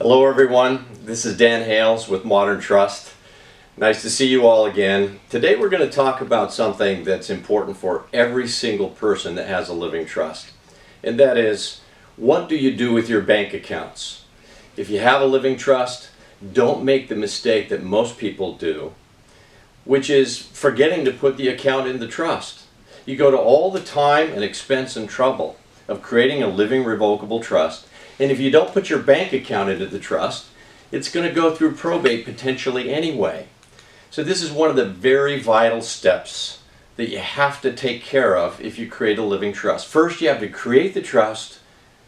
Hello everyone, this is Dan Hales with Modern Trust. Nice to see you all again. Today we're going to talk about something that's important for every single person that has a living trust. And that is, what do you do with your bank accounts? If you have a living trust, don't make the mistake that most people do, which is forgetting to put the account in the trust. You go to all the time and expense and trouble of creating a living revocable trust. And if you don't put your bank account into the trust, it's going to go through probate potentially anyway. So this is one of the very vital steps that you have to take care of if you create a living trust. First, you have to create the trust,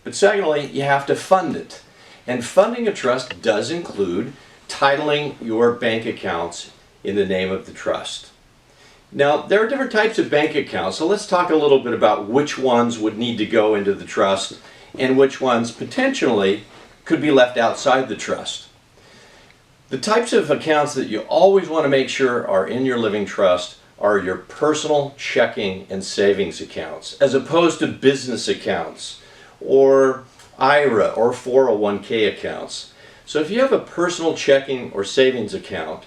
but secondly, you have to fund it. And funding a trust does include titling your bank accounts in the name of the trust. Now, there are different types of bank accounts, so let's talk a little bit about which ones would need to go into the trust and which ones potentially could be left outside the trust. The types of accounts that you always want to make sure are in your living trust are your personal checking and savings accounts, as opposed to business accounts or IRA or 401k accounts. So if you have a personal checking or savings account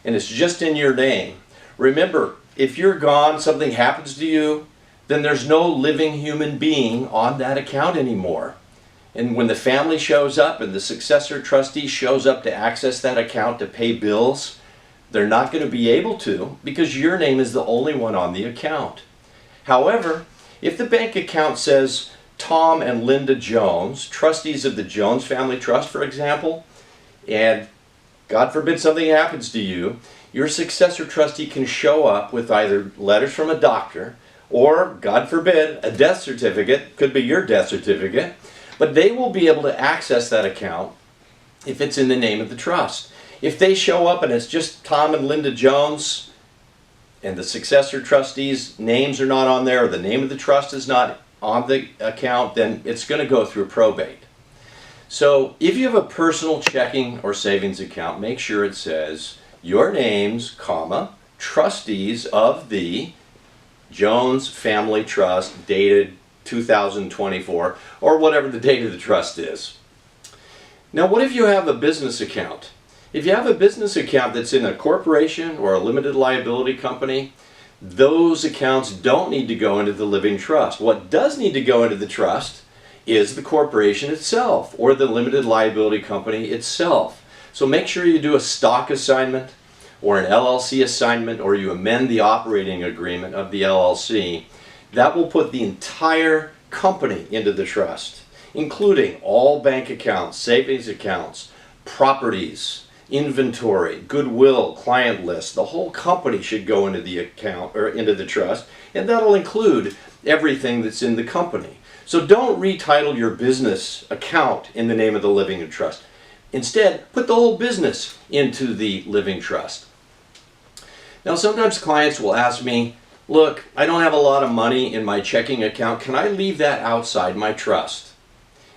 and it's just in your name, remember, if you're gone, something happens to you, then there's no living human being on that account anymore. And when the family shows up and the successor trustee shows up to access that account to pay bills, they're not going to be able to because your name is the only one on the account. However, if the bank account says Tom and Linda Jones, trustees of the Jones Family Trust, for example, and God forbid something happens to you, your successor trustee can show up with either letters from a doctor or, God forbid, a death certificate. Could be your death certificate. But they will be able to access that account if it's in the name of the trust. If they show up and it's just Tom and Linda Jones and the successor trustees' names are not on there, or the name of the trust is not on the account, then it's going to go through probate. So if you have a personal checking or savings account, make sure it says your names, comma, trustees of the Jones Family Trust, dated 2024, or whatever the date of the trust is. Now, what if you have a business account? If you have a business account that's in a corporation or a limited liability company, those accounts don't need to go into the living trust. What does need to go into the trust is the corporation itself or the limited liability company itself. So make sure you do a stock assignment or an LLC assignment, or you amend the operating agreement of the LLC. That will put the entire company into the trust, including all bank accounts, savings accounts, properties, inventory, goodwill, client list. The whole company should go into the account or into the trust, and that'll include everything that's in the company. So don't retitle your business account in the name of the living trust. Instead, put the whole business into the living trust. Now, sometimes clients will ask me, look, I don't have a lot of money in my checking account. Can I leave that outside my trust?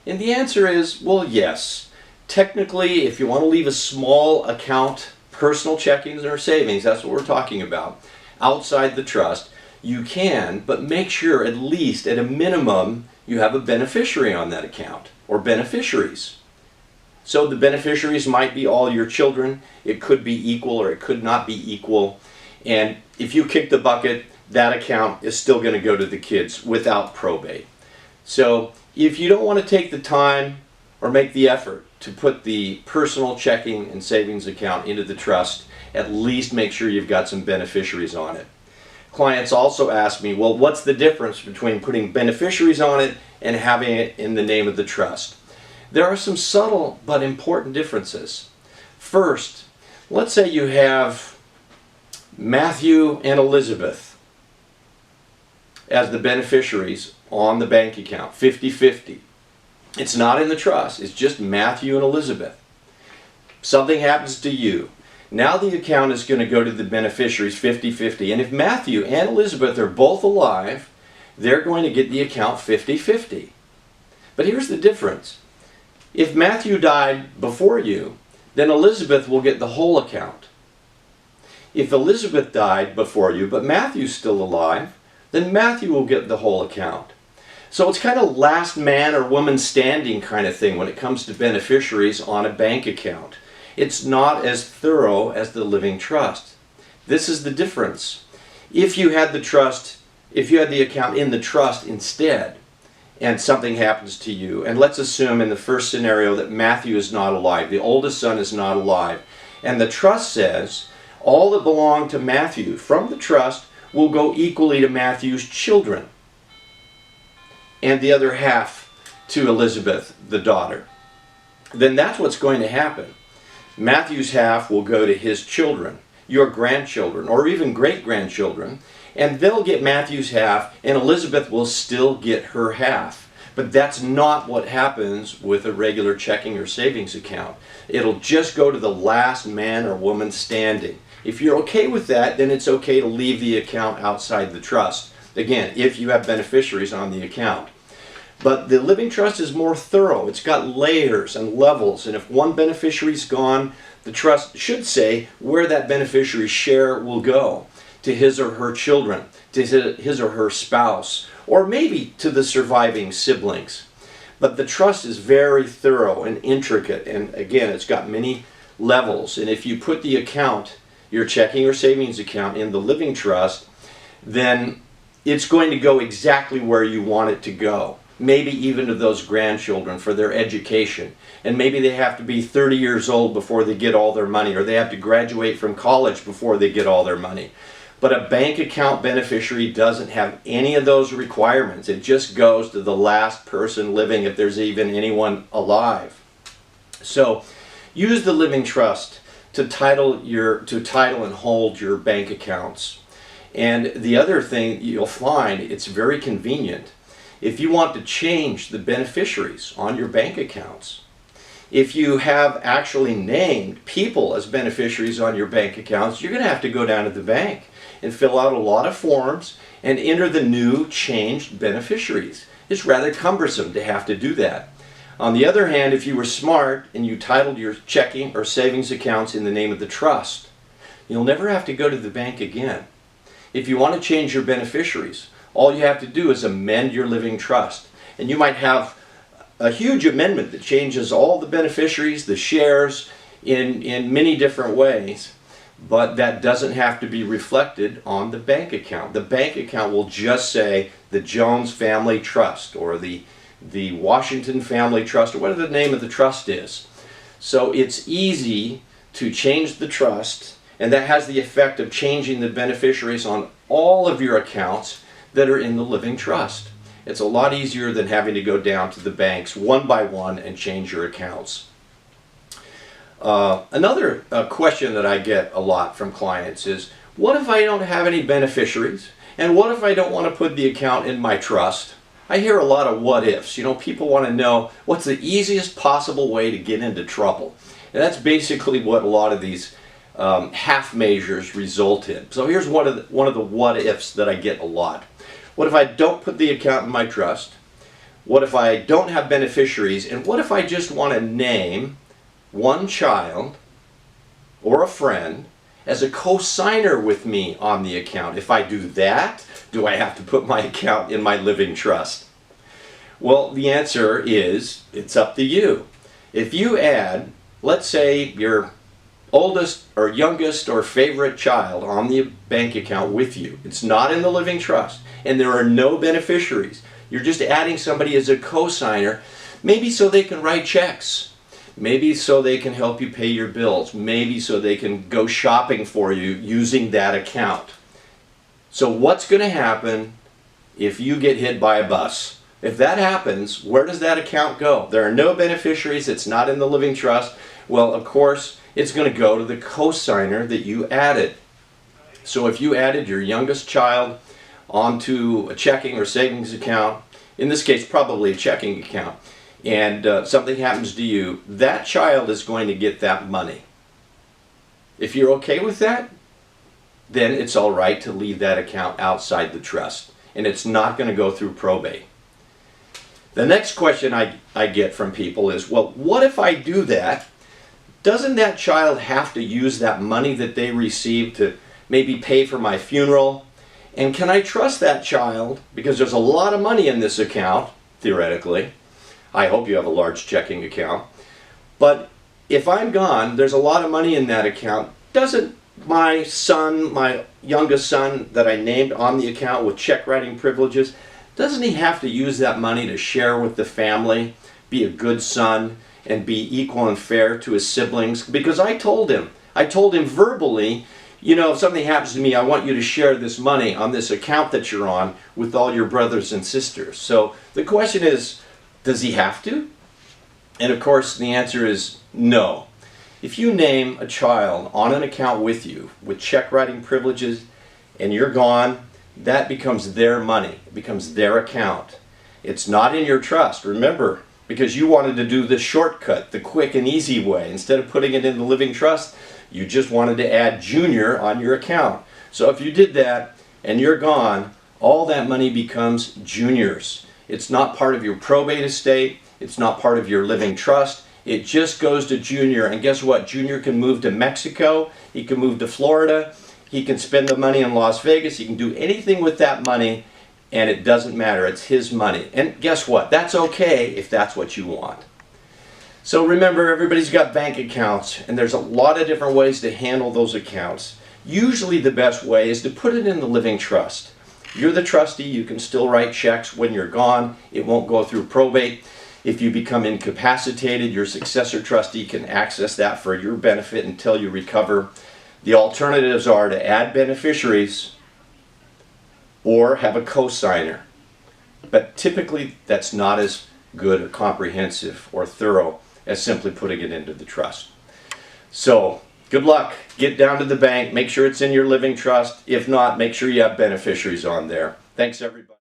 And the answer is, well, yes. Technically, if you want to leave a small account, personal checkings or savings, that's what we're talking about, outside the trust, you can, but make sure at least at a minimum you have a beneficiary on that account or beneficiaries. So the beneficiaries might be all your children. It could be equal or it could not be equal. And if you kick the bucket, that account is still going to go to the kids without probate. So if you don't want to take the time or make the effort to put the personal checking and savings account into the trust, at least make sure you've got some beneficiaries on it. Clients also ask me, well, what's the difference between putting beneficiaries on it and having it in the name of the trust? There are some subtle but important differences. First, let's say you have Matthew and Elizabeth as the beneficiaries on the bank account, 50-50. It's not in the trust, it's just Matthew and Elizabeth. Something happens to you. Now the account is going to go to the beneficiaries 50-50. And if Matthew and Elizabeth are both alive, they're going to get the account 50-50. But here's the difference. If Matthew died before you, then Elizabeth will get the whole account. If Elizabeth died before you, but Matthew's still alive, then Matthew will get the whole account. So it's kind of last man or woman standing kind of thing when it comes to beneficiaries on a bank account. It's not as thorough as the living trust. This is the difference. If you had the account in the trust instead, and something happens to you, and let's assume in the first scenario that Matthew is not alive, the oldest son is not alive, and the trust says all that belong to Matthew from the trust will go equally to Matthew's children, and the other half to Elizabeth, the daughter, then that's what's going to happen. Matthew's half will go to his children, your grandchildren, or even great-grandchildren, and they'll get Matthew's half, and Elizabeth will still get her half. But that's not what happens with a regular checking or savings account. It'll just go to the last man or woman standing. If you're okay with that, then it's okay to leave the account outside the trust. Again, if you have beneficiaries on the account. But the living trust is more thorough. It's got layers and levels, and if one beneficiary's gone, the trust should say where that beneficiary's share will go. To his or her children, to his or her spouse, or maybe to the surviving siblings. But the trust is very thorough and intricate, and again, it's got many levels. And if you put the account, your checking or savings account, in the living trust, then it's going to go exactly where you want it to go. Maybe even to those grandchildren for their education. And maybe they have to be 30 years old before they get all their money, or they have to graduate from college before they get all their money. But a bank account beneficiary doesn't have any of those requirements. It just goes to the last person living, if there's even anyone alive. So use the living trust to title and hold your bank accounts. And the other thing you'll find, it's very convenient. If you want to change the beneficiaries on your bank accounts, if you have actually named people as beneficiaries on your bank accounts, you're going to have to go down to the bank and fill out a lot of forms and enter the new changed beneficiaries. It's rather cumbersome to have to do that. On the other hand, if you were smart and you titled your checking or savings accounts in the name of the trust, you'll never have to go to the bank again. If you want to change your beneficiaries, all you have to do is amend your living trust. And you might have a huge amendment that changes all the beneficiaries, the shares, in many different ways. But that doesn't have to be reflected on the bank account. The bank account will just say the Jones Family Trust, or the Washington Family Trust, or whatever the name of the trust is. So it's easy to change the trust, and that has the effect of changing the beneficiaries on all of your accounts that are in the living trust. It's a lot easier than having to go down to the banks one by one and change your accounts. Another question that I get a lot from clients is, what if I don't have any beneficiaries? And what if I don't want to put the account in my trust? I hear a lot of what ifs. You know, people want to know what's the easiest possible way to get into trouble. And that's basically what a lot of these half measures result in. So here's one of the what ifs that I get a lot. What if I don't put the account in my trust? What if I don't have beneficiaries? And what if I just want to name one child or a friend as a co-signer with me on the account? If I do that, do I have to put my account in my living trust? Well, the answer is, it's up to you. If you add, let's say, your oldest or youngest or favorite child on the bank account with you, it's not in the living trust, and there are no beneficiaries, you're just adding somebody as a co-signer, maybe so they can write checks. Maybe so they can help you pay your bills. Maybe so they can go shopping for you using that account. So what's going to happen if you get hit by a bus? If that happens, where does that account go? There are no beneficiaries. It's not in the living trust. Well, of course, it's going to go to the co-signer that you added. So if you added your youngest child onto a checking or savings account, in this case probably a checking account, and something happens to you, that child is going to get that money. If you're okay with that, then it's all right to leave that account outside the trust, and it's not going to go through probate. The next question I get from people is, well, what if I do that? Doesn't that child have to use that money that they received to maybe pay for my funeral And can I trust that child? Because there's a lot of money in this account, theoretically. I hope you have a large checking account. But if I'm gone, there's a lot of money in that account. Doesn't my son, my youngest son that I named on the account with check writing privileges, doesn't he have to use that money to share with the family, be a good son, and be equal and fair to his siblings? Because I told him verbally, you know, if something happens to me, I want you to share this money on this account that you're on with all your brothers and sisters. So the question is, does he have to? And of course, the answer is no. If you name a child on an account with you with check writing privileges and you're gone, that becomes their money. It becomes their account. It's not in your trust. Remember, because you wanted to do the shortcut, the quick and easy way. Instead of putting it in the living trust, you just wanted to add junior on your account. So if you did that and you're gone, all that money becomes junior's. It's not part of your probate estate. It's not part of your living trust. It just goes to junior. And guess what? Junior can move to Mexico. He can move to Florida. He can spend the money in Las Vegas. He can do anything with that money, and it doesn't matter. It's his money. And guess what? That's okay if that's what you want. So remember, everybody's got bank accounts, and there's a lot of different ways to handle those accounts. Usually the best way is to put it in the living trust. You're the trustee. You can still write checks when you're gone. It won't go through probate. If you become incapacitated, your successor trustee can access that for your benefit until you recover. The alternatives are to add beneficiaries or have a co-signer. But typically that's not as good or comprehensive or thorough as simply putting it into the trust. So good luck. Get down to the bank. Make sure it's in your living trust. If not, make sure you have beneficiaries on there. Thanks, everybody.